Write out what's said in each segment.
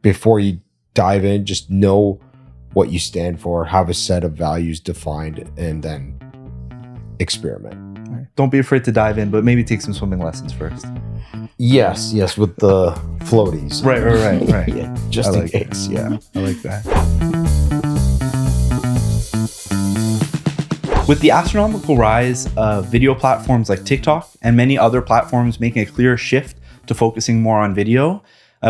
before you dive in, just know what you stand for, have a set of values defined, and then experiment. Right. Don't be afraid to dive in, but maybe take some swimming lessons first. Yes, with the floaties. Right. Yeah, just in case. Yeah, I like that. With the astronomical rise of video platforms like TikTok and many other platforms making a clear shift to focusing more on video,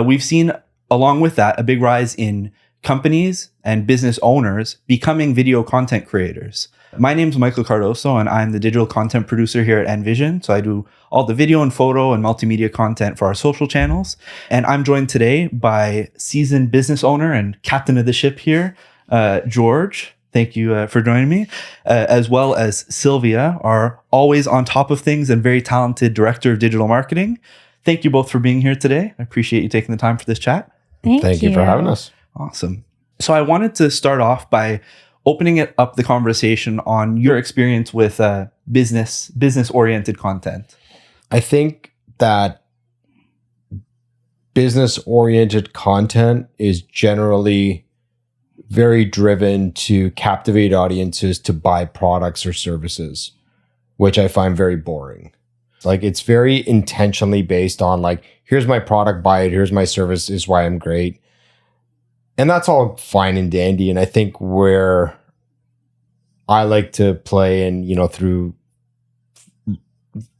we've seen, along with that, a big rise in companies and business owners becoming video content creators. My name is Michael Cardoso, and I'm the digital content producer here at NVISION. So I do all the video and photo and multimedia content for our social channels. And I'm joined today by seasoned business owner and captain of the ship here, George. Thank you for joining me, as well as Sylvia, our always on top of things and very talented director of digital marketing. Thank you both for being here today. I appreciate you taking the time for this chat. Thank you for having us. Awesome. So I wanted to start off by opening it up the conversation on your experience with business-oriented content. I think that business-oriented content is generally very driven to captivate audiences to buy products or services, which I find very boring. Like, it's very intentionally based on like, here's my product, buy it. Here's my service, is why I'm great. And that's all fine and dandy. And I think where I like to play, and, through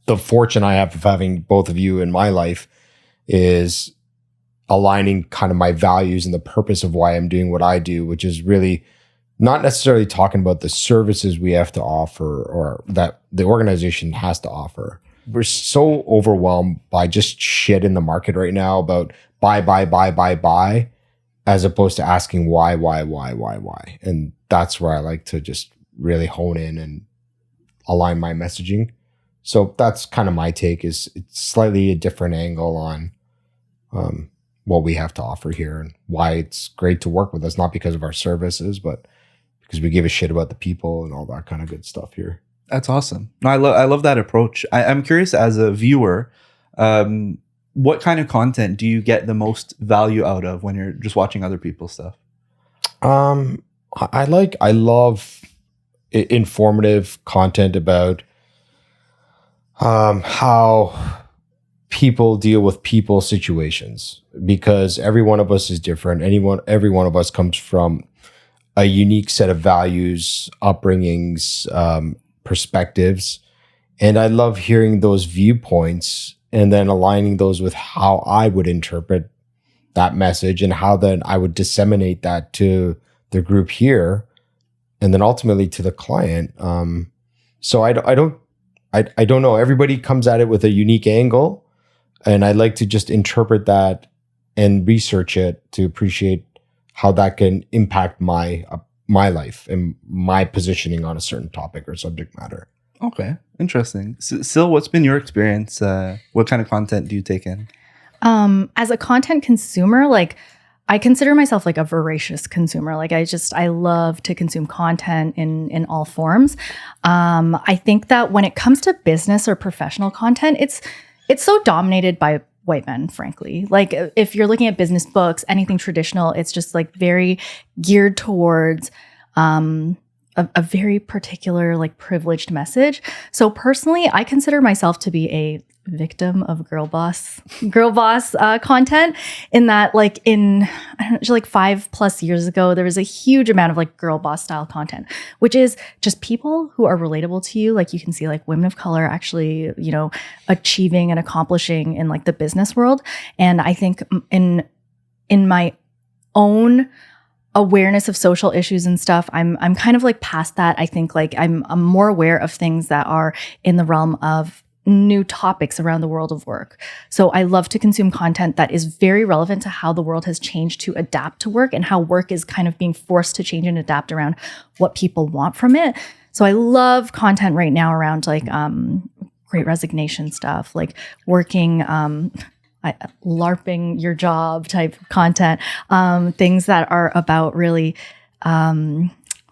the fortune I have of having both of you in my life, is aligning kind of my values and the purpose of why I'm doing what I do, which is really not necessarily talking about the services we have to offer or that the organization has to offer. We're so overwhelmed by just shit in the market right now about buy, as opposed to asking why. And that's where I like to just really hone in and align my messaging. So that's kind of my take, is it's slightly a different angle on what we have to offer here and why it's great to work with us, not because of our services, but because we give a shit about the people and all that kind of good stuff here. That's awesome. No, I love that approach. I'm curious, as a viewer, what kind of content do you get the most value out of when you're just watching other people's stuff? I love informative content about how people deal with people situations, because every one of us is different. Every one of us comes from a unique set of values, upbringings, perspectives. And I love hearing those viewpoints and then aligning those with how I would interpret that message and how then I would disseminate that to the group here and then ultimately to the client. So I don't know. Everybody comes at it with a unique angle, and I like to just interpret that and research it to appreciate how that can impact my life and my positioning on a certain topic or subject matter. Okay, interesting. Sil, what's been your experience? What kind of content do you take in? As a content consumer, I consider myself like a voracious consumer. I love to consume content in all forms. I think that when it comes to business or professional content, it's so dominated by white men, frankly. Like, if you're looking at business books, anything traditional, it's just like very geared towards a very particular, like, privileged message. So personally, I consider myself to be a victim of girl boss content, in that, like, in 5+ years ago, there was a huge amount of like girl boss style content, which is just people who are relatable to you. Like, you can see like women of color actually, achieving and accomplishing in like the business world. And I think in my own awareness of social issues and stuff, I'm kind of like past that. I think like I'm more aware of things that are in the realm of new topics around the world of work. So I love to consume content that is very relevant to how the world has changed to adapt to work, and how work is kind of being forced to change and adapt around what people want from it. So I love content right now around like Great Resignation stuff, like working, LARPing your job type content, things that are about really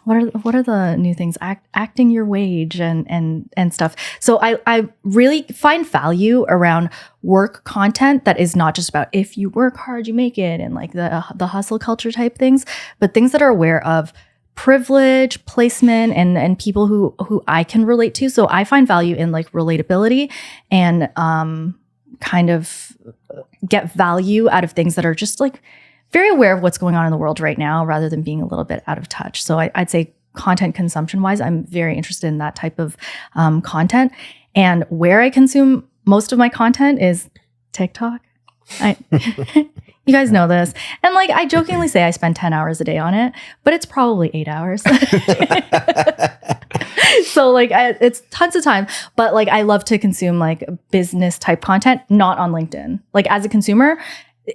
what are the new things? Acting your wage and stuff. So I really find value around work content that is not just about if you work hard, you make it, and like the hustle culture type things, but things that are aware of privilege, placement, and people who I can relate to. So I find value in like relatability and kind of get value out of things that are just like very aware of what's going on in the world right now, rather than being a little bit out of touch. So I'd say content consumption wise, I'm very interested in that type of content. And where I consume most of my content is TikTok. You guys know this. And like, I jokingly say I spend 10 hours a day on it, but it's probably 8 hours. So like, it's tons of time, but like, I love to consume like business type content, not on LinkedIn. Like as a consumer,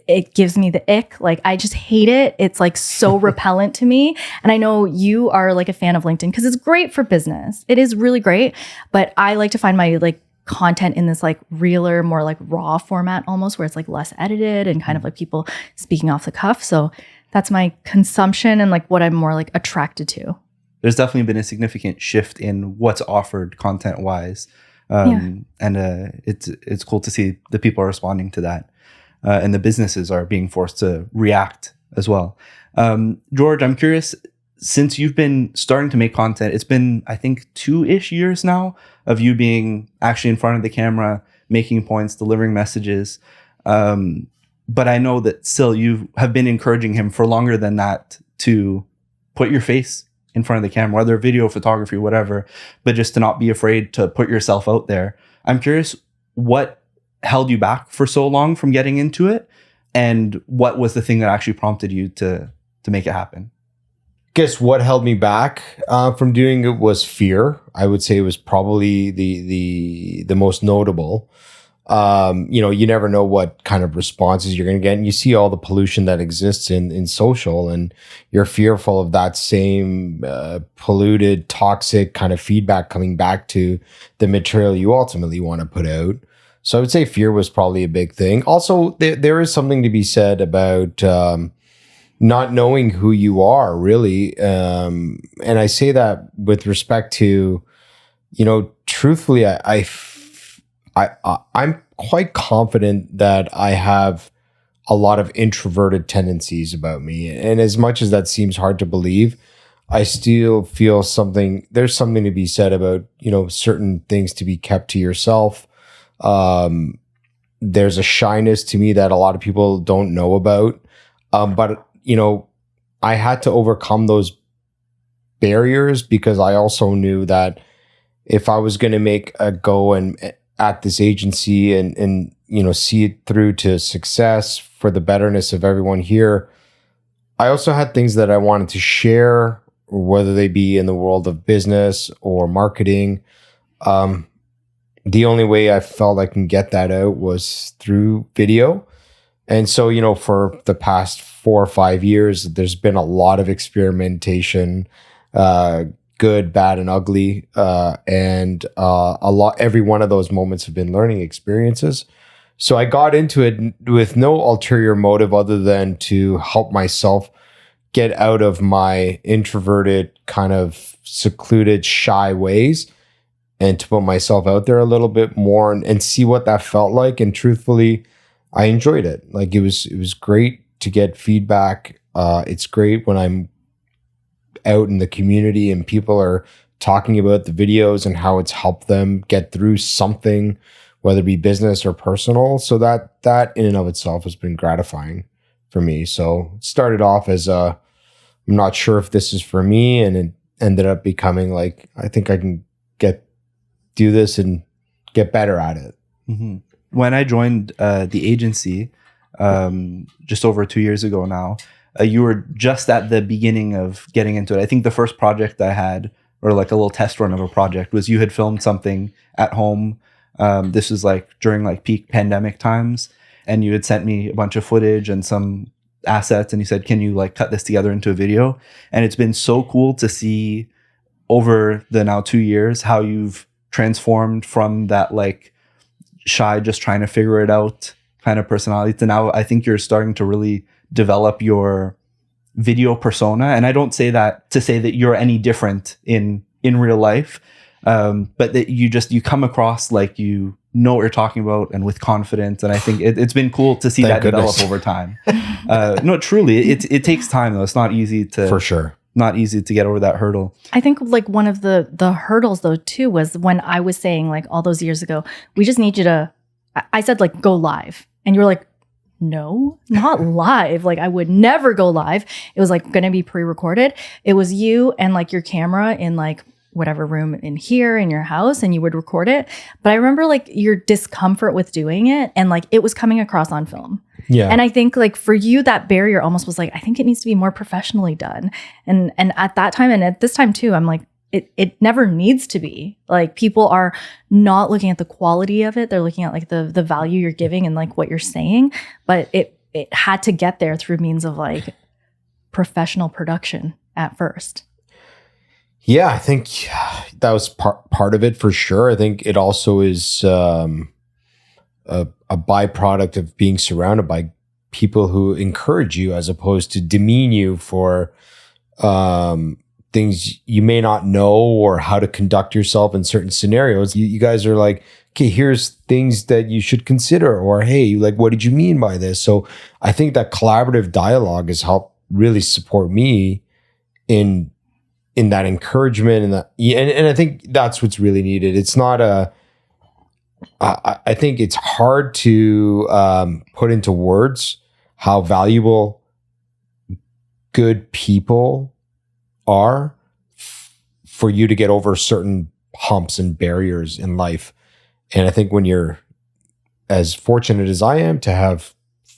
it gives me the ick. Like, I just hate it. It's like so repellent to me. And I know you are like a fan of LinkedIn because it's great for business. It is really great. But I like to find my like content in this like realer, more like raw format almost, where it's like less edited and kind of like people speaking off the cuff. So that's my consumption and like what I'm more like attracted to. There's definitely been a significant shift in what's offered content wise. And it's cool to see the people are responding to that. And the businesses are being forced to react as well. George, I'm curious, since you've been starting to make content, it's been, I think, 2-ish years now of you being actually in front of the camera, making points, delivering messages. But I know that still you have been encouraging him for longer than that to put your face in front of the camera, whether video, photography, whatever, but just to not be afraid to put yourself out there. I'm curious, what held you back for so long from getting into it, and what was the thing that actually prompted you to make it happen? Guess what held me back from doing it was fear. I would say it was probably the most notable. You never know what kind of responses you're going to get, and you see all the pollution that exists in social, and you're fearful of that same polluted, toxic kind of feedback coming back to the material you ultimately want to put out. So I would say fear was probably a big thing. Also, there is something to be said about not knowing who you are, really. And I say that with respect to, truthfully, I'm quite confident that I have a lot of introverted tendencies about me. And as much as that seems hard to believe, I still feel there's something to be said about, certain things to be kept to yourself. There's a shyness to me that a lot of people don't know about. But I had to overcome those barriers because I also knew that if I was going to make a go and at this agency and see it through to success for the betterness of everyone here, I also had things that I wanted to share, whether they be in the world of business or marketing. The only way I felt I can get that out was through video. And so, for the past 4 or 5 years, there's been a lot of experimentation, good, bad, and ugly. And every one of those moments have been learning experiences. So I got into it with no ulterior motive other than to help myself get out of my introverted, kind of secluded, shy ways, and to put myself out there a little bit more and see what that felt like. And truthfully, I enjoyed it. Like it was great to get feedback. It's great when I'm out in the community and people are talking about the videos and how it's helped them get through something, whether it be business or personal. So that in and of itself has been gratifying for me. So it started off as I'm not sure if this is for me, and it ended up becoming like, I think I can do this and get better at it. Mm-hmm. When I joined the agency just over 2 years ago now, you were just at the beginning of getting into it. I think the first project I had, or like a little test run of a project, was you had filmed something at home. This was like during like peak pandemic times, and you had sent me a bunch of footage and some assets, and you said, can you like cut this together into a video? And it's been so cool to see over the now 2 years how you've transformed from that like shy, just trying to figure it out kind of personality to now I think you're starting to really develop your video persona. And I don't say that to say that you're any different in real life, but that you come across like you know what you're talking about and with confidence. And I think it's been cool to see Thank that goodness. develop over time. No, truly, it takes time though. It's not easy to For sure. not easy to get over that hurdle. I think like one of the hurdles though too was when I was saying like all those years ago, we just need you to, I said like go live, and you were like, no, not live. Like I would never go live. It was like going to be pre-recorded. It was you and like your camera in like whatever room in here in your house, and you would record it. But I remember like your discomfort with doing it, and like it was coming across on film. Yeah. And I think like for you, that barrier almost was like, I think it needs to be more professionally done. And at that time and at this time too, I'm like, it never needs to be. Like people are not looking at the quality of it. They're looking at like the value you're giving and like what you're saying. But it had to get there through means of like professional production at first. Yeah, I think that was part of it for sure. I think it also is a byproduct of being surrounded by people who encourage you as opposed to demean you for things you may not know or how to conduct yourself in certain scenarios. You guys are like, okay, here's things that you should consider, or hey, like, what did you mean by this? So I think that collaborative dialogue has helped really support me in that encouragement and that, and I think that's what's really needed. It's not I think it's hard to put into words how valuable good people are for you to get over certain humps and barriers in life. And I think when you're as fortunate as I am to have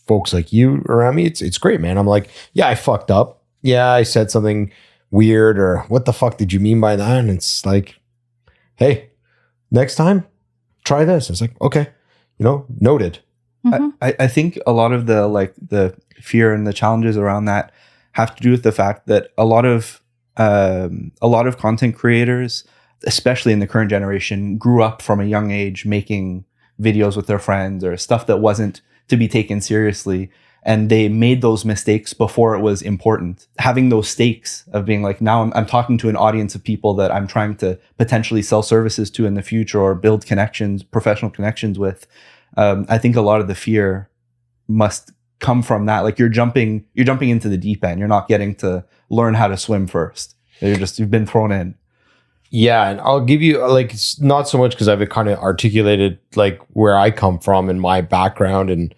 folks like you around me, it's great, man. I'm like, yeah, I fucked up. Yeah, I said something weird, or what the fuck did you mean by that? And it's like, hey, next time, try this. It's like, okay, noted. Mm-hmm. I think a lot of the fear and the challenges around that have to do with the fact that a lot of content creators, especially in the current generation, grew up from a young age making videos with their friends or stuff that wasn't to be taken seriously. And they made those mistakes before it was important. Having those stakes of being like, now I'm talking to an audience of people that I'm trying to potentially sell services to in the future or build connections, professional connections with. I think a lot of the fear must come from that. Like you're jumping into the deep end. You're not getting to learn how to swim first. You've been thrown in. Yeah, and I'll give you like, it's not so much because I've kind of articulated like where I come from and my background and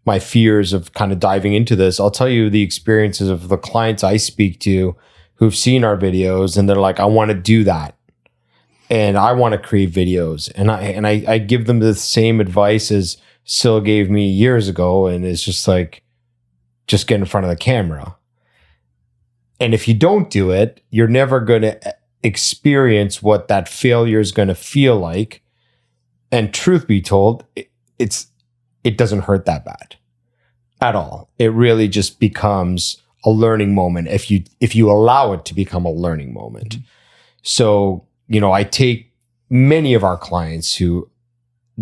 my fears of kind of diving into this. I'll tell you the experiences of the clients I speak to who've seen our videos and they're like, I want to do that. And I want to create videos. And I give them the same advice as Sil gave me years ago. And it's just like, just get in front of the camera. And if you don't do it, you're never going to experience what that failure is going to feel like. And truth be told, it doesn't hurt that bad at all. It really just becomes a learning moment if you allow it to become a learning moment. Mm-hmm. So, I take many of our clients who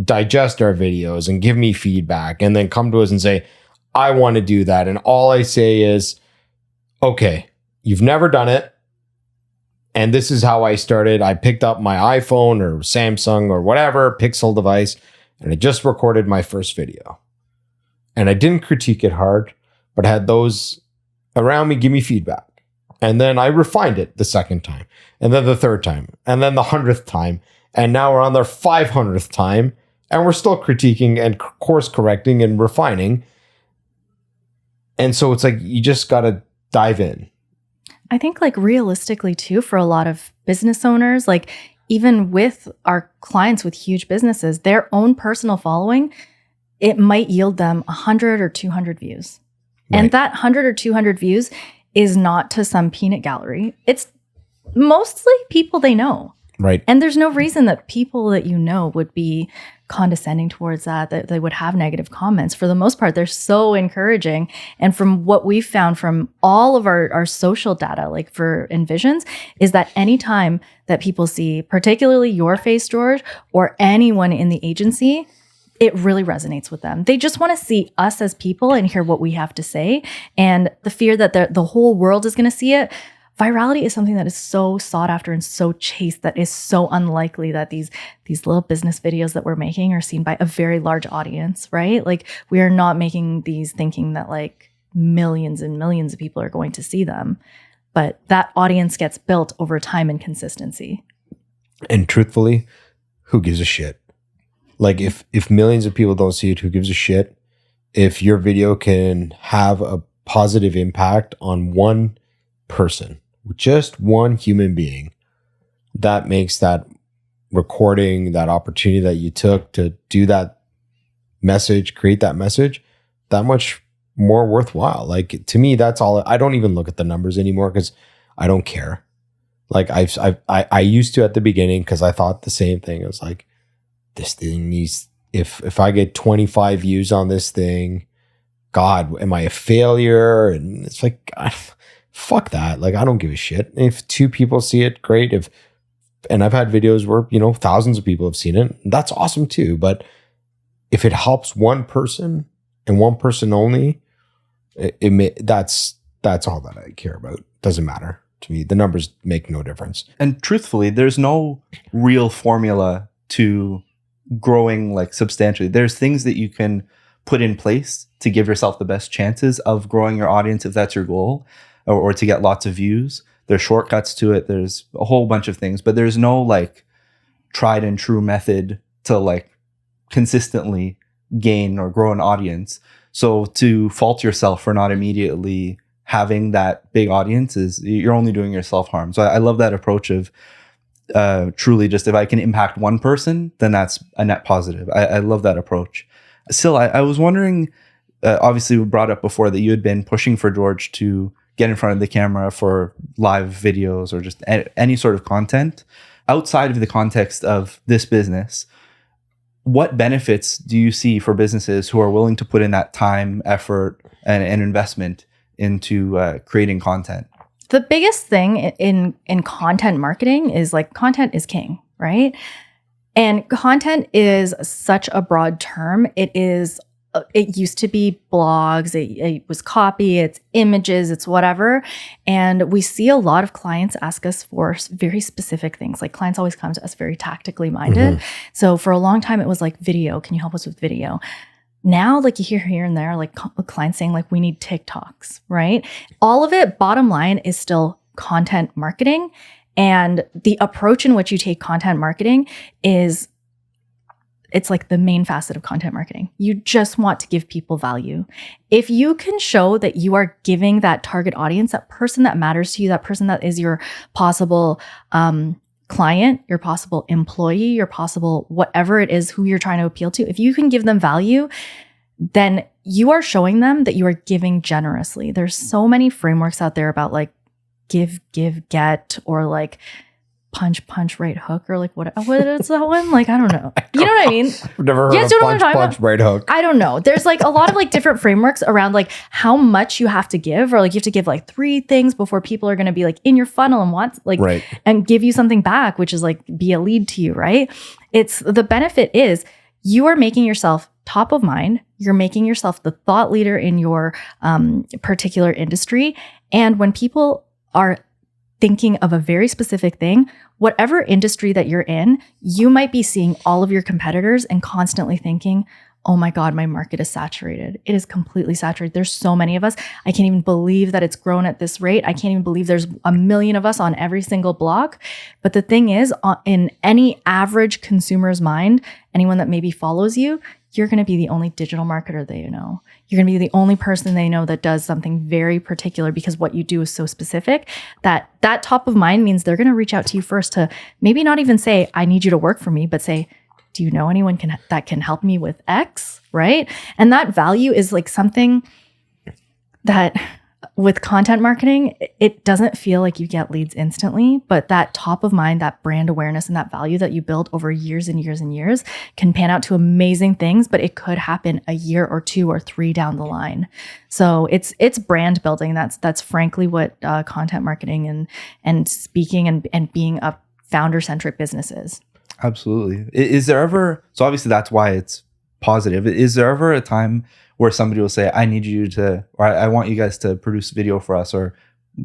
digest our videos and give me feedback and then come to us and say, I want to do that. And all I say is, okay, you've never done it. And this is how I started. I picked up my iPhone or Samsung or whatever Pixel device, and I just recorded my first video. And I didn't critique it hard, but had those around me give me feedback. And then I refined it the second time, and then the third time, and then the 100th time. And now we're on their 500th time, and we're still critiquing and course correcting and refining. And so it's like, you just got to dive in. I think like realistically too, for a lot of business owners, like even with our clients with huge businesses, their own personal following, it might yield them 100 or 200 views. Right. And that 100 or 200 views is not to some peanut gallery. It's mostly people they know. Right. And there's no reason that people that you know would be condescending towards that they would have negative comments. For the most part, they're so encouraging. And from what we've found from all of our social data, like for NVISIONs, is that anytime that people see particularly your face, George, or anyone in the agency, it really resonates with them. They just want to see us as people and hear what we have to say. And the fear that the whole world is going to see it. Virality is something that is so sought after and so chased that is so unlikely that these little business videos that we're making are seen by a very large audience, right? Like, we are not making these thinking that like millions and millions of people are going to see them. But that audience gets built over time and consistency. And truthfully, who gives a shit? Like, if millions of people don't see it, who gives a shit? If your video can have a positive impact on one person, just one human being, that makes that recording, that opportunity that you took to do that message, create that message, that much more worthwhile. Like, to me, that's all. I don't even look at the numbers anymore because I don't care. Like, I used to at the beginning because I thought the same thing. It was like, this thing needs, if I get 25 views on this thing, God, am I a failure? And it's like, fuck that. Like, I don't give a shit. If 2 people see it, great. And I've had videos where, thousands of people have seen it. That's awesome too. But if it helps one person and one person only, that's all that I care about. Doesn't matter to me. The numbers make no difference. And truthfully, there's no real formula to growing like substantially. There's things that you can put in place to give yourself the best chances of growing your audience if that's your goal. Or to get lots of views. There's shortcuts to it. There's a whole bunch of things, but there's no like tried and true method to like consistently gain or grow an audience. So to fault yourself for not immediately having that big audience is, you're only doing yourself harm. So I love that approach of truly just, if I can impact one person, then that's a net positive. I love that approach. Still, I was wondering, obviously we brought up before that you had been pushing for George to get in front of the camera for live videos or just any sort of content. Outside of the context of this business, what benefits do you see for businesses who are willing to put in that time, effort, and investment into creating content? The biggest thing in content marketing is like, content is king, right? And content is such a broad term. It used to be blogs, it was copy, it's images, it's whatever. And we see a lot of clients ask us for very specific things. Like, clients always come to us very tactically minded. Mm-hmm. So for a long time, it was like, video, can you help us with video? Now, like, you hear here and there, like clients saying like, we need TikToks, right? All of it, bottom line, is still content marketing. And the approach in which you take content marketing it's like the main facet of content marketing. You just want to give people value. If you can show that you are giving that target audience, that person that matters to you, that person that is your possible client, your possible employee, your possible whatever it is who you're trying to appeal to, if you can give them value, then you are showing them that you are giving generously. There's so many frameworks out there about like give, get, or like punch, right hook, or like what is that one? Like, I don't know. You know what I mean? I've never heard of punch, right hook. I don't know. There's like a lot of like different frameworks around like how much you have to give, or like you have to give like 3 things before people are going to be like in your funnel and want like, right, and give you something back, which is like be a lead to you, right? It's the benefit is you are making yourself top of mind. You're making yourself the thought leader in your particular industry. And when people are thinking of a very specific thing, whatever industry that you're in, you might be seeing all of your competitors and constantly thinking, oh my God, my market is saturated. It is completely saturated. There's so many of us. I can't even believe that it's grown at this rate. I can't even believe there's 1 million of us on every single block. But the thing is, in any average consumer's mind, anyone that maybe follows you, you're going to be the only digital marketer they know. You're going to be the only person they know that does something very particular, because what you do is so specific that top of mind means they're going to reach out to you first to maybe not even say, I need you to work for me, but say, do you know anyone that can help me with X, right? And that value is like something that with content marketing, it doesn't feel like you get leads instantly, but that top of mind, that brand awareness and that value that you build over years and years and years can pan out to amazing things, but it could happen a year or 2 or 3 down the line. So it's brand building. That's frankly what content marketing and speaking and being a founder-centric business is. Absolutely. Is there ever, so obviously that's why it's positive. Is there ever a time where somebody will say, I need you to, or I want you guys to produce video for us, or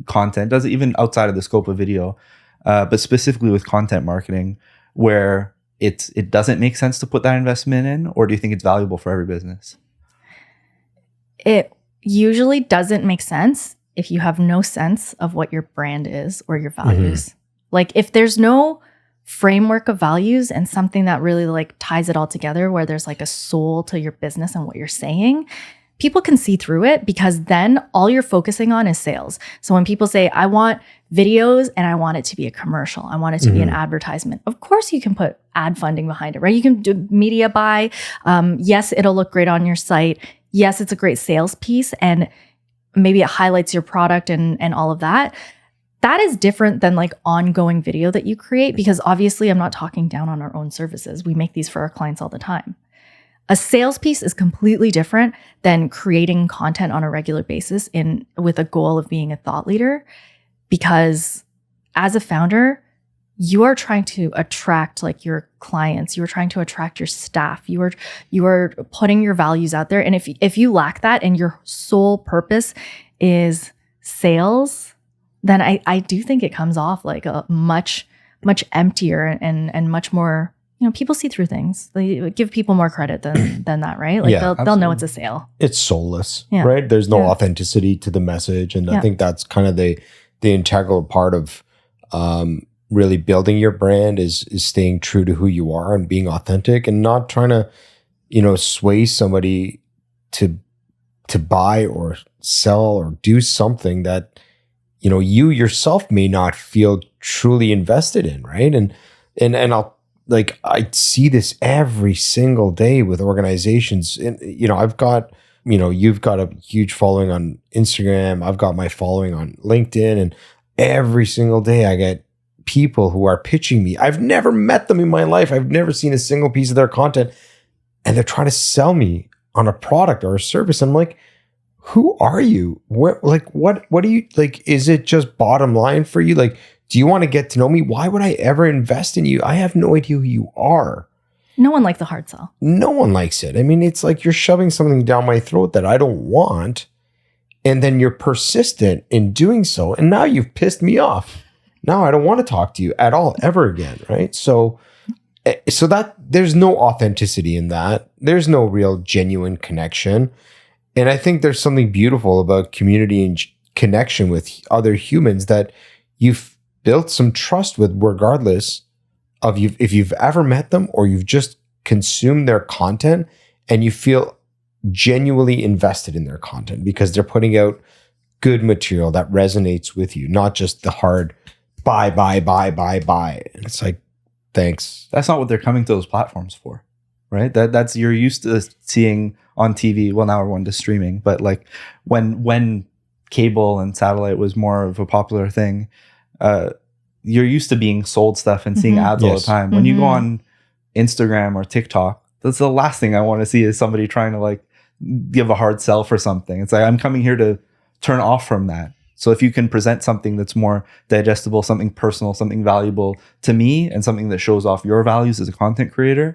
content, does it even outside of the scope of video, but specifically with content marketing, where it doesn't make sense to put that investment in? Or do you think it's valuable for every business? It usually doesn't make sense if you have no sense of what your brand is or your values. Like if there's no framework of values and something that really like ties it all together, where there's like a soul to your business and what you're saying, people can see through it, because then all you're focusing on is sales. So when people say, I want videos and I want it to be a commercial, I want it to be an advertisement, of course you can put ad funding behind it, right? You can do media buy. Yes, it'll look great on your site. Yes, it's a great sales piece, and maybe it highlights your product and all of that. That is different than like ongoing video that you create, because obviously I'm not talking down on our own services. We make these for our clients all the time. A sales piece is completely different than creating content on a regular basis with a goal of being a thought leader, because as a founder, you are trying to attract like your clients. You are trying to attract your staff. You are putting your values out there. And if you lack that and your sole purpose is sales, then I do think it comes off like a much emptier and much more, people see through things. They give people more credit than that, right? Like they'll know it's a sale. It's soulless, right? There's no authenticity to the message. And I think that's kind of the integral part of really building your brand is staying true to who you are and being authentic, and not trying to, sway somebody to buy or sell or do something that, you yourself may not feel truly invested in, right? And I see this every single day with organizations. And, I've got, you've got a huge following on Instagram. I've got my following on LinkedIn, and every single day I get people who are pitching me. I've never met them in my life. I've never seen a single piece of their content, and they're trying to sell me on a product or a service. I'm like, who are you? What do you like? Is it just bottom line for you? Like, do you want to get to know me? Why would I ever invest in you? I have no idea who you are. No one likes the hard sell. No one likes it. I mean, it's like you're shoving something down my throat that I don't want, and then you're persistent in doing so. And now you've pissed me off. Now I don't want to talk to you at all ever again, right? So that there's no authenticity in that. There's no real genuine connection. And I think there's something beautiful about community and connection with other humans that you've built some trust with, regardless of if you've ever met them or you've just consumed their content, and you feel genuinely invested in their content because they're putting out good material that resonates with you, not just the hard buy. And it's like, thanks. That's not what they're coming to those platforms for, right? That's you're used to seeing on TV. Well, now we're going to streaming, but like when cable and satellite was more of a popular thing, you're used to being sold stuff and seeing ads all the time. When you go on Instagram or TikTok, that's the last thing I want to see is somebody trying to like give a hard sell for something. It's like, I'm coming here to turn off from that. So if you can present something that's more digestible, something personal, something valuable to me, and something that shows off your values as a content creator,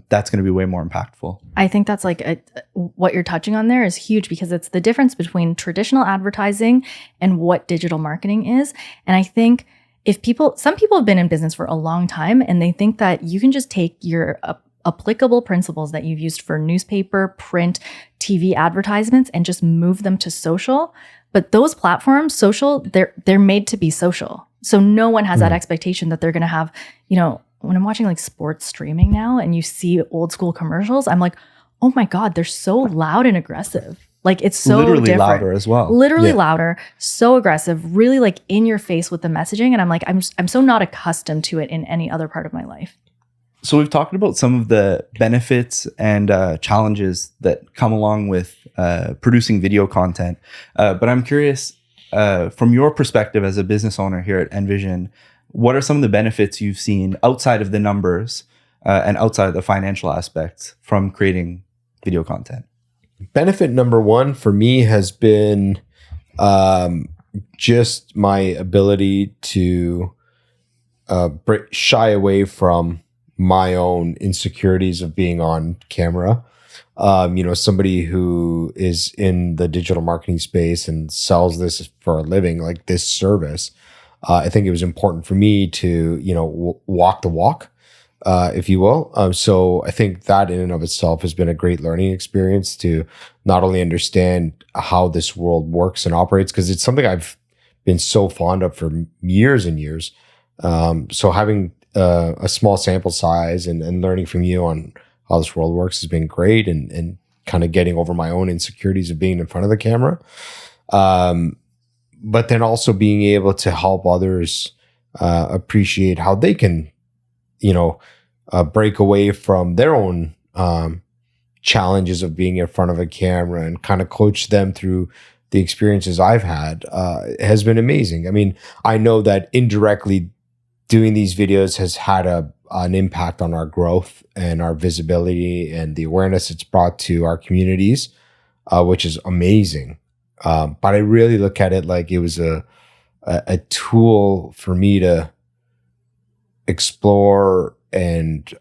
that's going to be way more impactful. I think that's like what you're touching on there is huge, because it's the difference between traditional advertising and what digital marketing is. And I think some people have been in business for a long time, and they think that you can just take your applicable principles that you've used for newspaper, print, TV advertisements and just move them to social. But those platforms, social, they're made to be social. So no one has that expectation that they're going to have, when I'm watching like sports streaming now and you see old school commercials, I'm like, oh my God, they're so loud and aggressive. Like it's so literally different. Louder as well. Literally louder, so aggressive, really like in your face with the messaging. And I'm like, I'm so not accustomed to it in any other part of my life. So we've talked about some of the benefits and challenges that come along with producing video content. But I'm curious, from your perspective as a business owner here at NVISION, what are some of the benefits you've seen outside of the numbers and outside of the financial aspects from creating video content? Benefit number one for me has been just my ability to shy away from my own insecurities of being on camera. Somebody who is in the digital marketing space and sells this for a living, like this service, I think it was important for me to, walk the walk, if you will. So I think that in and of itself has been a great learning experience to not only understand how this world works and operates, because it's something I've been so fond of for years and years. So having a small sample size and learning from you on how this world works has been great, and kind of getting over my own insecurities of being in front of the camera. But then also being able to help others appreciate how they can, break away from their own challenges of being in front of a camera and kind of coach them through the experiences I've had has been amazing. I mean, I know that indirectly doing these videos has had an impact on our growth and our visibility and the awareness it's brought to our communities, which is amazing. But I really look at it like it was a tool for me to explore and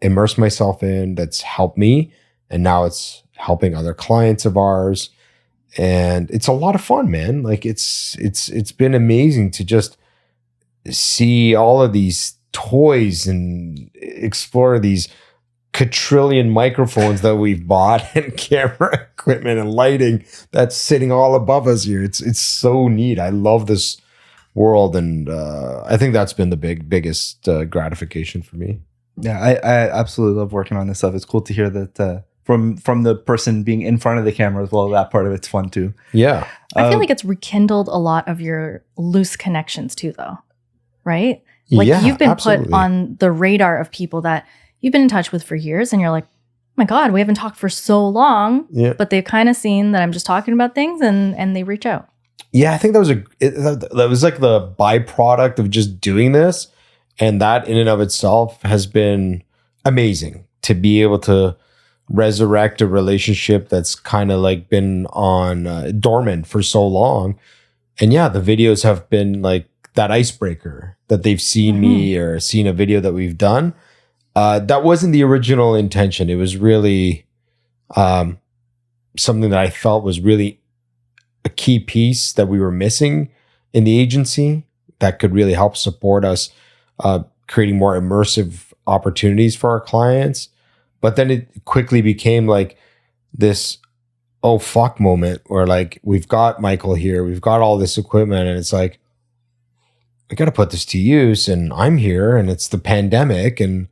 immerse myself in, that's helped me. And now it's helping other clients of ours. And it's a lot of fun, man. Like it's been amazing to just see all of these toys and explore these quadrillion microphones that we've bought and camera equipment and lighting that's sitting all above us here. It's so neat. I love this world, and I think that's been the biggest gratification for me. Yeah, I absolutely love working on this stuff. It's cool to hear that from the person being in front of the camera as well. That part of it's fun too. Yeah. I feel like it's rekindled a lot of your loose connections too, though, right? Like you've been absolutely put on the radar of people that you've been in touch with for years, and you're like, oh my God, we haven't talked for so long, but they've kind of seen that I'm just talking about things, and they reach out. Yeah, I think that was like the byproduct of just doing this. And that in and of itself has been amazing to be able to resurrect a relationship that's kind of like been on dormant for so long. And yeah, the videos have been like that icebreaker that they've seen me or seen a video that we've done. That wasn't the original intention. It was really something that I felt was really a key piece that we were missing in the agency that could really help support us creating more immersive opportunities for our clients. But then it quickly became like this, oh fuck moment where like, we've got Michael here, we've got all this equipment, and it's like, I got to put this to use, and I'm here, and it's the pandemic, and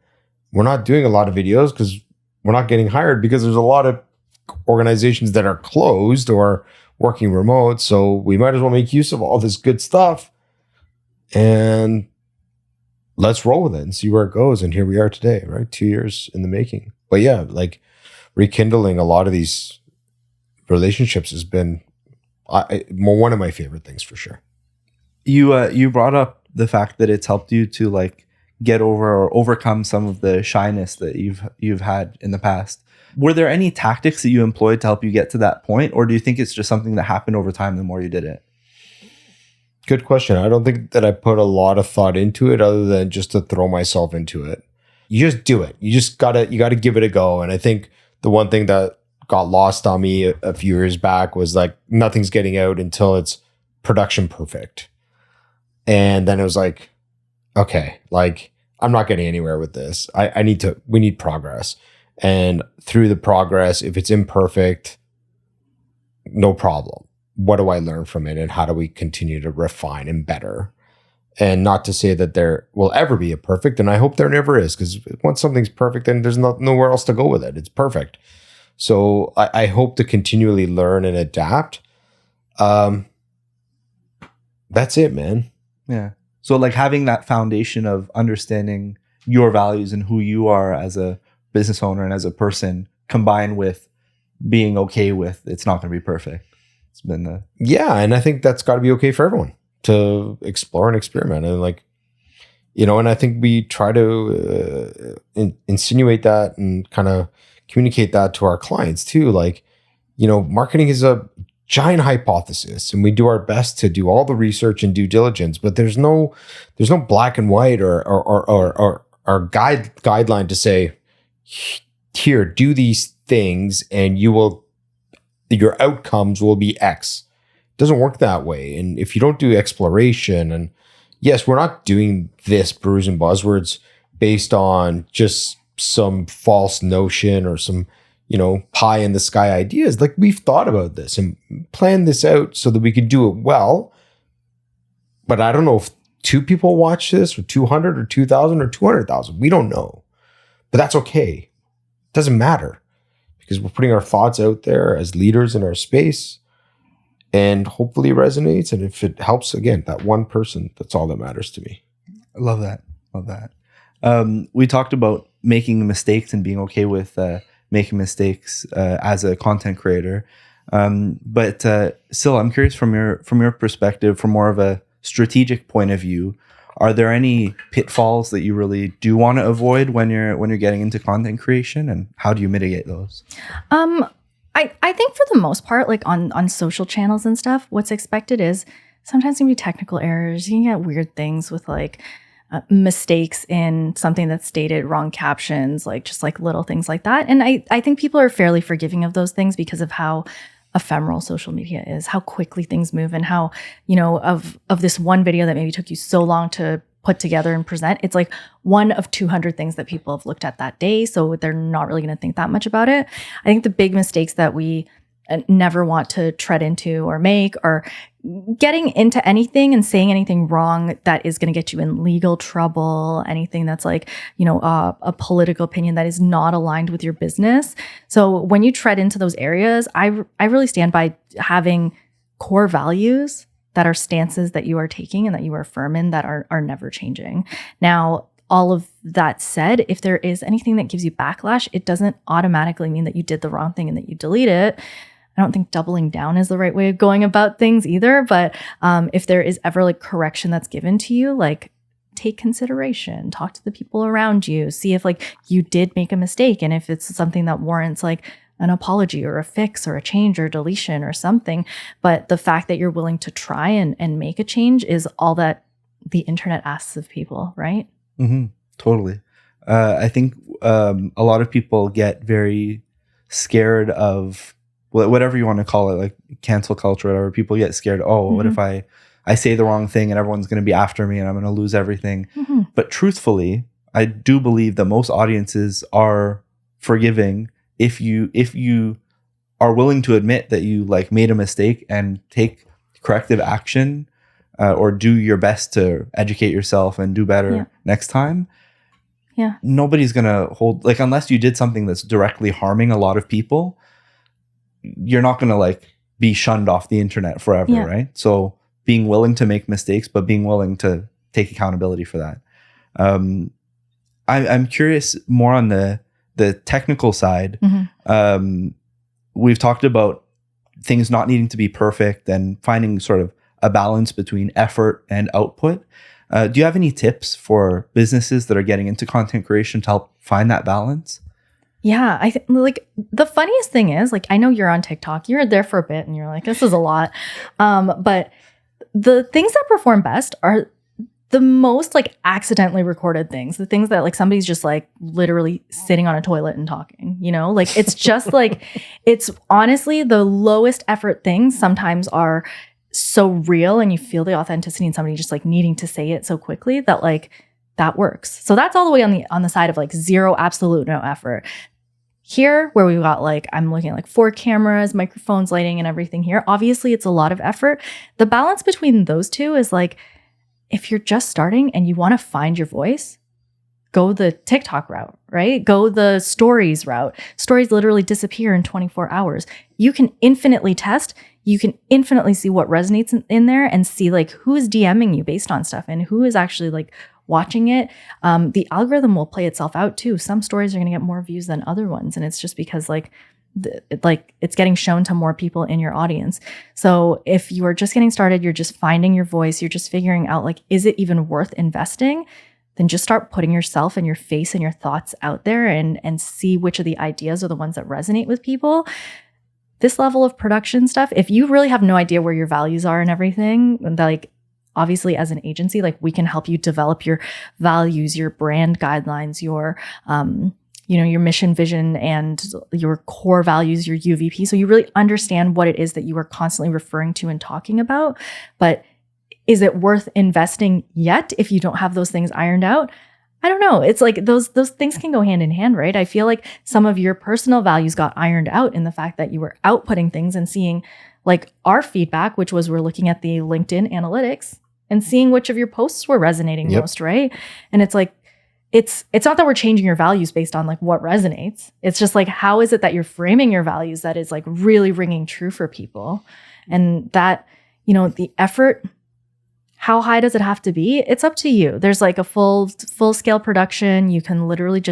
we're not doing a lot of videos because we're not getting hired because there's a lot of organizations that are closed or working remote. So we might as well make use of all this good stuff and let's roll with it and see where it goes. And here we are today, right? 2 years in the making. But yeah, like rekindling a lot of these relationships has been one of my favorite things for sure. You brought up the fact that it's helped you to like get over or overcome some of the shyness that you've had in the past. Were there any tactics that you employed to help you get to that point, or do you think it's just something that happened over time the more you did it? Good question. I don't think that I put a lot of thought into it other than just to throw myself into it. You just do it. You gotta give it a go. And I think the one thing that got lost on me a few years back was like, nothing's getting out until it's production perfect. And then it was like, okay, like I'm not getting anywhere with this. We need progress. And through the progress, if it's imperfect, no problem. What do I learn from it, and how do we continue to refine and better? And not to say that there will ever be a perfect, and I hope there never is, because once something's perfect, then there's nowhere else to go with it. It's perfect. So I hope to continually learn and adapt. That's it, man. Yeah. So like having that foundation of understanding your values and who you are as a business owner and as a person, combined with being okay with it's not going to be perfect. It's been the and I think that's got to be okay for everyone to explore and experiment, and like, and I think we try to insinuate that and kind of communicate that to our clients too. Like, marketing is a giant hypothesis, and we do our best to do all the research and due diligence, but there's no black and white or guideline to say, here, do these things and your outcomes will be X. It doesn't work that way. And if you don't do exploration, and yes, we're not doing this Brews and Buzzwords based on just some false notion or some, pie in the sky ideas. Like, we've thought about this and planned this out so that we could do it well. But I don't know if 2 people watch this, or 200 or 2,000 or 200,000. We don't know. But that's okay. It doesn't matter, because we're putting our thoughts out there as leaders in our space, and hopefully it resonates. And if it helps, again, that one person, that's all that matters to me. I love that. Love that. We talked about making mistakes and being okay with making mistakes as a content creator. But still, I'm curious from your perspective, from more of a strategic point of view, are there any pitfalls that you really do want to avoid when you're getting into content creation, and how do you mitigate those? I think for the most part, like on social channels and stuff, what's expected is sometimes going to be technical errors. You can get weird things with like mistakes in something that's stated, wrong captions, like just like little things like that. And I think people are fairly forgiving of those things because of how ephemeral social media is, how quickly things move, and how, of this one video that maybe took you so long to put together and present, it's like one of 200 things that people have looked at that day. So they're not really going to think that much about it. I think the big mistakes that we never want to tread into or make are getting into anything and saying anything wrong that is going to get you in legal trouble, anything that's like, a political opinion that is not aligned with your business. So when you tread into those areas, I really stand by having core values that are stances that you are taking and that you are firm in, that are never changing. Now, all of that said, if there is anything that gives you backlash, it doesn't automatically mean that you did the wrong thing and that you delete it. I don't think doubling down is the right way of going about things either. But if there is ever like correction that's given to you, like take consideration, talk to the people around you, see if like you did make a mistake. And if it's something that warrants like an apology or a fix or a change or deletion or something. But the fact that you're willing to try and make a change is all that the internet asks of people, right? Mm-hmm. Totally. I think a lot of people get very scared of whatever you want to call it, like cancel culture, whatever. People get scared. Oh, what if I say the wrong thing and everyone's going to be after me and I'm going to lose everything? But truthfully, I do believe that most audiences are forgiving if you are willing to admit that you like made a mistake and take corrective action, or do your best to educate yourself and do better next time. Yeah. Nobody's going to hold, like, unless you did something that's directly harming a lot of people, you're not going to like be shunned off the internet forever, right? So being willing to make mistakes, but being willing to take accountability for that. I'm curious more on the technical side. We've talked about things not needing to be perfect and finding sort of a balance between effort and output. Do you have any tips for businesses that are getting into content creation to help find that balance? Yeah, I think like the funniest thing is, like, I know you're on TikTok, you're there for a bit and you're like, this is a lot. But the things that perform best are the most like accidentally recorded things, the things that like somebody's just like literally sitting on a toilet and talking, like it's just like, it's honestly the lowest effort things sometimes are so real, and you feel the authenticity in somebody just like needing to say it so quickly that like that works. So that's all the way on the side of like zero, absolute no effort. Here, where we've got like, I'm looking at like 4 cameras, microphones, lighting, and everything here. Obviously, it's a lot of effort. The balance between those two is like, if you're just starting and you want to find your voice, go the TikTok route, right? Go the stories route. Stories literally disappear in 24 hours. You can infinitely test. You can infinitely see what resonates in there and see like who is DMing you based on stuff and who is actually like watching it. The algorithm will play itself out too. Some stories are going to get more views than other ones. And it's just because like it's getting shown to more people in your audience. So if you are just getting started, you're just finding your voice, you're just figuring out like, is it even worth investing? Then just start putting yourself and your face and your thoughts out there and see which of the ideas are the ones that resonate with people. This level of production stuff, if you really have no idea where your values are and everything, like obviously as an agency, like we can help you develop your values, your brand guidelines, your, your mission, vision, and your core values, your UVP. So you really understand what it is that you are constantly referring to and talking about. But is it worth investing yet if you don't have those things ironed out? I don't know. It's like those things can go hand in hand, right? I feel like some of your personal values got ironed out in the fact that you were outputting things and seeing like our feedback, which was we're looking at the LinkedIn analytics and seeing which of your posts were resonating most, right? And it's like, it's not that we're changing your values based on like what resonates. It's just like, how is it that you're framing your values that is like really ringing true for people? And that, the effort, how high does it have to be? It's up to you. There's like a full scale production. You can literally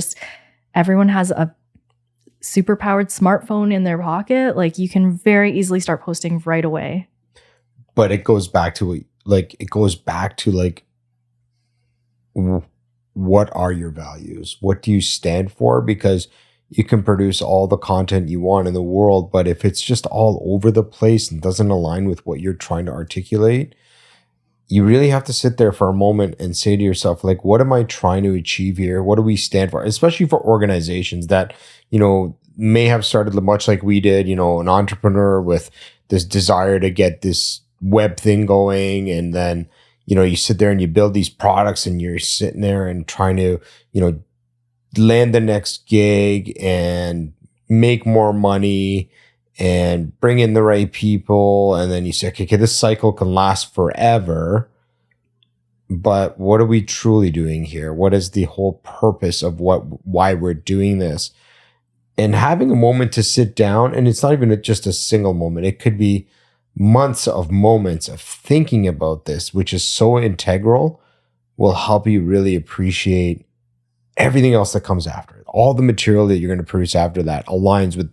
everyone has a super powered smartphone in their pocket. Like you can very easily start posting right away. But it goes back to what are your values? What do you stand for? Because you can produce all the content you want in the world, but if it's just all over the place and doesn't align with what you're trying to articulate, you really have to sit there for a moment and say to yourself, like, what am I trying to achieve here? What do we stand for? Especially for organizations that, may have started much like we did, an entrepreneur with this desire to get this web thing going. And then, you sit there and you build these products and you're sitting there and trying to, land the next gig and make more money and bring in the right people. And then you say, okay, this cycle can last forever. But what are we truly doing here? What is the whole purpose of why we're doing this? And having a moment to sit down, and it's not even just a single moment. It could be months of moments of thinking about this, which is so integral, will help you really appreciate everything else that comes after it. All the material that you're going to produce after that aligns with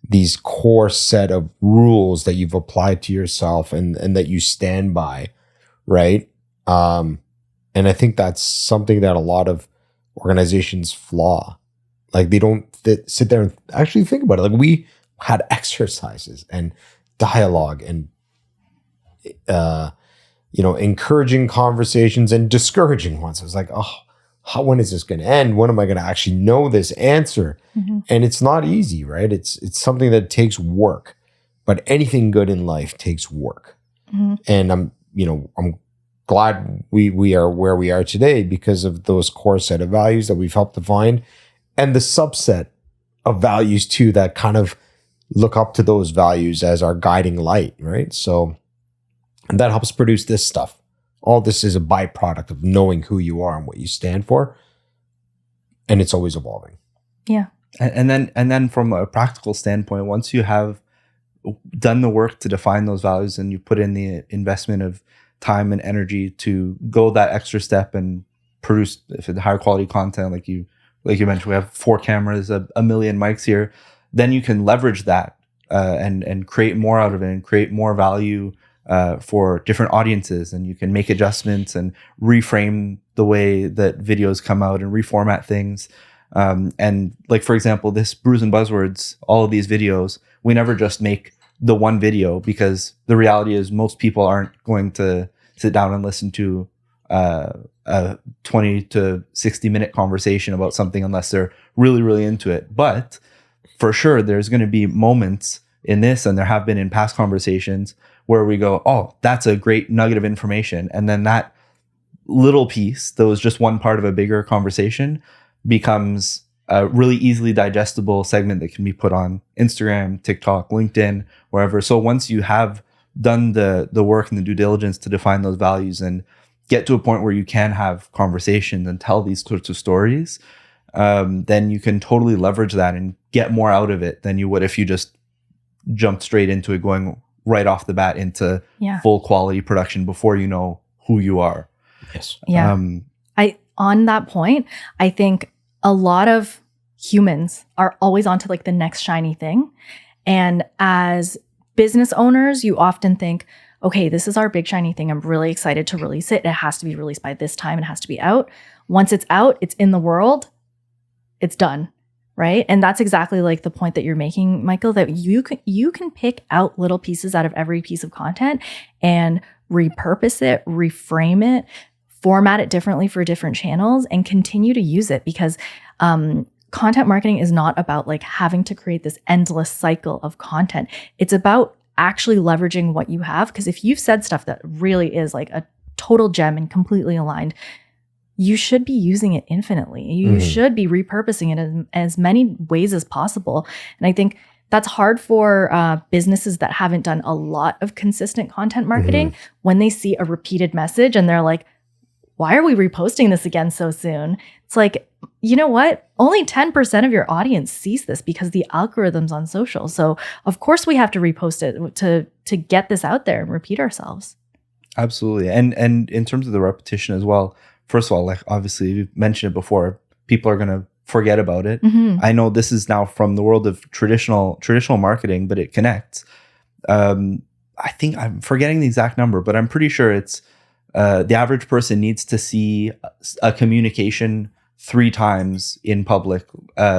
these core set of rules that you've applied to yourself and that you stand by, right? And I think that's something that a lot of organizations flaw. Like they don't sit there and actually think about it. Like we had exercises and dialogue and, encouraging conversations and discouraging ones. I was like, when is this going to end? When am I going to actually know this answer? Mm-hmm. And it's not easy, right? It's something that takes work, but anything good in life takes work. Mm-hmm. And I'm glad we are where we are today because of those core set of values that we've helped define and the subset of values too, that kind of look up to those values as our guiding light, right? So, and that helps produce this stuff. All this is a byproduct of knowing who you are and what you stand for. And it's always evolving. Yeah. And then from a practical standpoint, once you have done the work to define those values and you put in the investment of time and energy to go that extra step and produce higher quality content, like you mentioned, we have 4 cameras, a million mics here, then you can leverage that and create more out of it and create more value for different audiences, and you can make adjustments and reframe the way that videos come out and reformat things. And like, for example, this Brews and Buzzwords, all of these videos, we never just make the one video because the reality is most people aren't going to sit down and listen to a 20 to 60 minute conversation about something unless they're really, really into it. But for sure, there's going to be moments in this, and there have been in past conversations, where we go, oh, that's a great nugget of information. And then that little piece that was just one part of a bigger conversation becomes a really easily digestible segment that can be put on Instagram, TikTok, LinkedIn, wherever. So once you have done the work and the due diligence to define those values and get to a point where you can have conversations and tell these sorts of stories, then you can totally leverage that and get more out of it than you would if you just jumped straight into it, going right off the bat into full quality production before you know who you are. Yes. Yeah. On that point, I think a lot of humans are always onto like the next shiny thing. And as business owners, you often think, okay, this is our big shiny thing. I'm really excited to release it. It has to be released by this time. It has to be out. Once it's out, it's in the world. It's done. right? And that's exactly like the point that you're making, Michael, that you can pick out little pieces out of every piece of content and repurpose it, reframe it, format it differently for different channels, and continue to use it, because content marketing is not about like having to create this endless cycle of content. It's about actually leveraging what you have, because if you've said stuff that really is like a total gem and completely aligned, you should be using it infinitely. You should be repurposing it in as many ways as possible. And I think that's hard for businesses that haven't done a lot of consistent content marketing when they see a repeated message and they're like, why are we reposting this again so soon? It's like, you know what? Only 10% of your audience sees this because the algorithm's on social. So of course we have to repost it to get this out there and repeat ourselves. Absolutely. And in terms of the repetition as well, first of all, like obviously you mentioned it before, people are going to forget about it. I know this is now from the world of traditional marketing, but it connects. I think I'm forgetting the exact number, but I'm pretty sure it's the average person needs to see a communication 3 times in public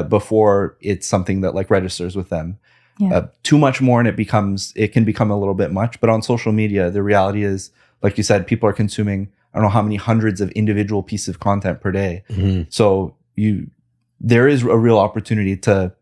before it's something that like registers with them. Yeah. Too much more and it can become a little bit much. But on social media, the reality is, like you said, people are consuming, I don't know how many hundreds of individual pieces of content per day. So there is a real opportunity to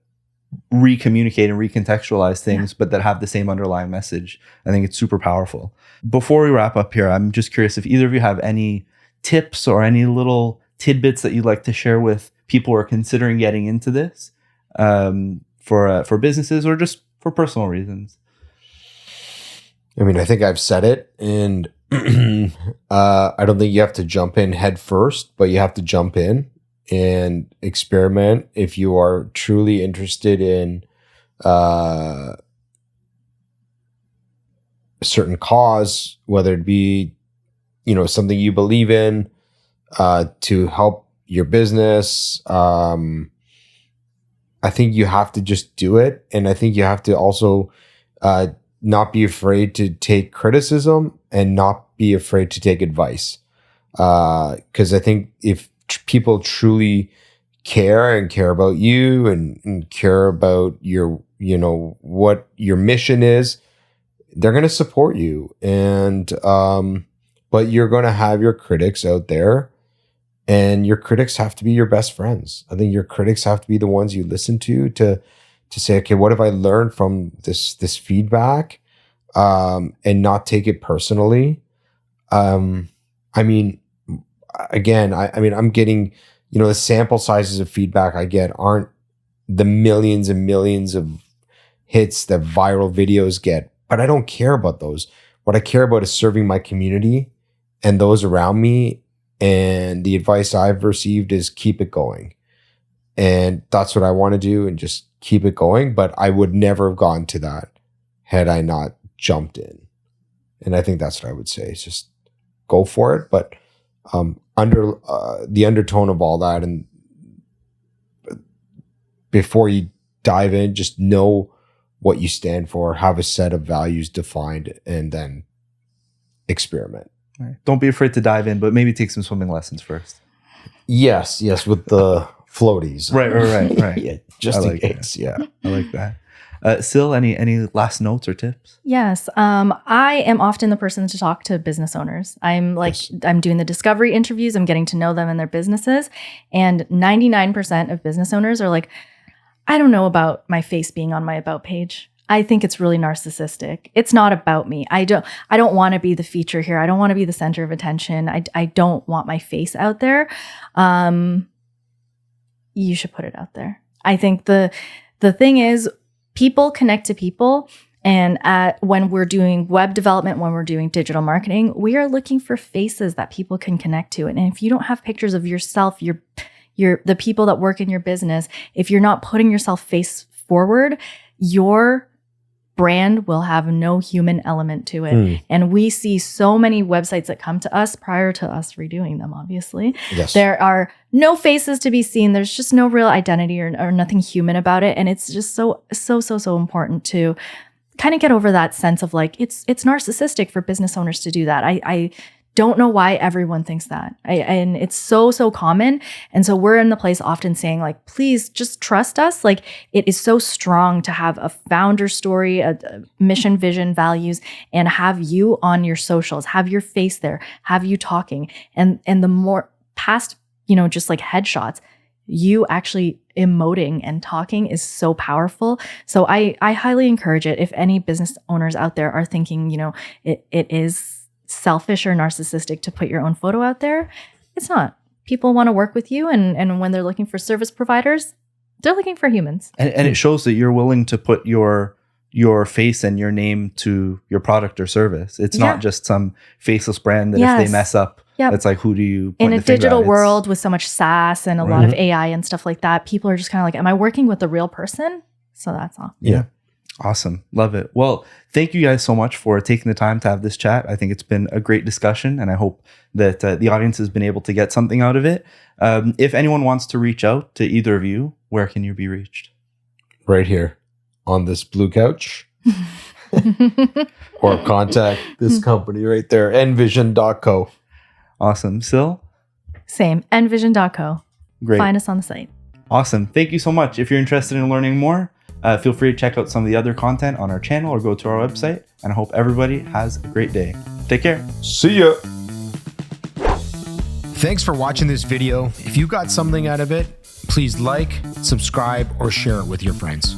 re-communicate and recontextualize things, but that have the same underlying message. I think it's super powerful. Before we wrap up here, I'm just curious if either of you have any tips or any little tidbits that you'd like to share with people who are considering getting into this for businesses or just for personal reasons. I mean, I think I've said it, and I don't think you have to jump in head first, but you have to jump in and experiment if you are truly interested in a certain cause, whether it be, something you believe in to help your business. I think you have to just do it. And I think you have to also not be afraid to take criticism and not be afraid to take advice. Because I think if people truly care about you and care about your, what your mission is, they're going to support you. And, but you're going to have your critics out there, and your critics have to be your best friends. I think your critics have to be the ones you listen to say, okay, what have I learned from this feedback? And not take it personally. I mean, again, I'm getting, the sample sizes of feedback I get aren't the millions and millions of hits that viral videos get, but I don't care about those. What I care about is serving my community and those around me. And the advice I've received is keep it going. And that's what I want to do, and just keep it going. But I would never have gone to that had I not jumped in. And I think that's what I would say, is just go for it. But under the undertone of all that, and before you dive in, just know what you stand for, have a set of values defined, and then experiment. Right. Don't be afraid to dive in, but maybe take some swimming lessons first. Yes, with the floaties. Right. Yeah, just in case. Yeah, I like that. Sil, any last notes or tips? Yes. I am often the person to talk to business owners. I'm doing the discovery interviews. I'm getting to know them and their businesses. And 99% of business owners are like, I don't know about my face being on my about page. I think it's really narcissistic. It's not about me. I don't want to be the feature here. I don't want to be the center of attention. I don't want my face out there. You should put it out there. I think the thing is, people connect to people. And when we're doing web development, when we're doing digital marketing, we are looking for faces that people can connect to. And if you don't have pictures of yourself, the people that work in your business, if you're not putting yourself face forward, your brand will have no human element to it. And we see so many websites that come to us prior to us redoing them, obviously. Yes. There are no faces to be seen. There's just no real identity or nothing human about it. And it's just so important to kind of get over that sense of like, it's narcissistic for business owners to do that. I don't know why everyone thinks that. And it's so common. And so we're in the place often saying like, please just trust us. Like it is so strong to have a founder story, a mission, vision, values, and have you on your socials, have your face there, have you talking. And the more past, just like headshots, you actually emoting and talking is so powerful. So I highly encourage it. If any business owners out there are thinking, it is selfish or narcissistic to put your own photo out there, it's not. People want to work with you, and when they're looking for service providers, they're looking for humans. And it shows that you're willing to put your face and your name to your product or service. It's not just some faceless brand that if they mess up, it's like, who do you point in a the finger digital at? world with so much SaaS and a lot of AI and stuff like that, people are just kind of like, am I working with a real person? So that's all. Yeah. Awesome. Love it. Well, thank you guys so much for taking the time to have this chat. I think it's been a great discussion, and I hope that the audience has been able to get something out of it. If anyone wants to reach out to either of you, where can you be reached? Right here on this blue couch. Or contact this company right there, NVISION.co. Awesome. Sil? Same. NVision.co. Great. Find us on the site. Awesome. Thank you so much. If you're interested in learning more, feel free to check out some of the other content on our channel or go to our website. And I hope everybody has a great day. Take care. See ya. Thanks for watching this video. If you got something out of it, please like, subscribe, or share it with your friends.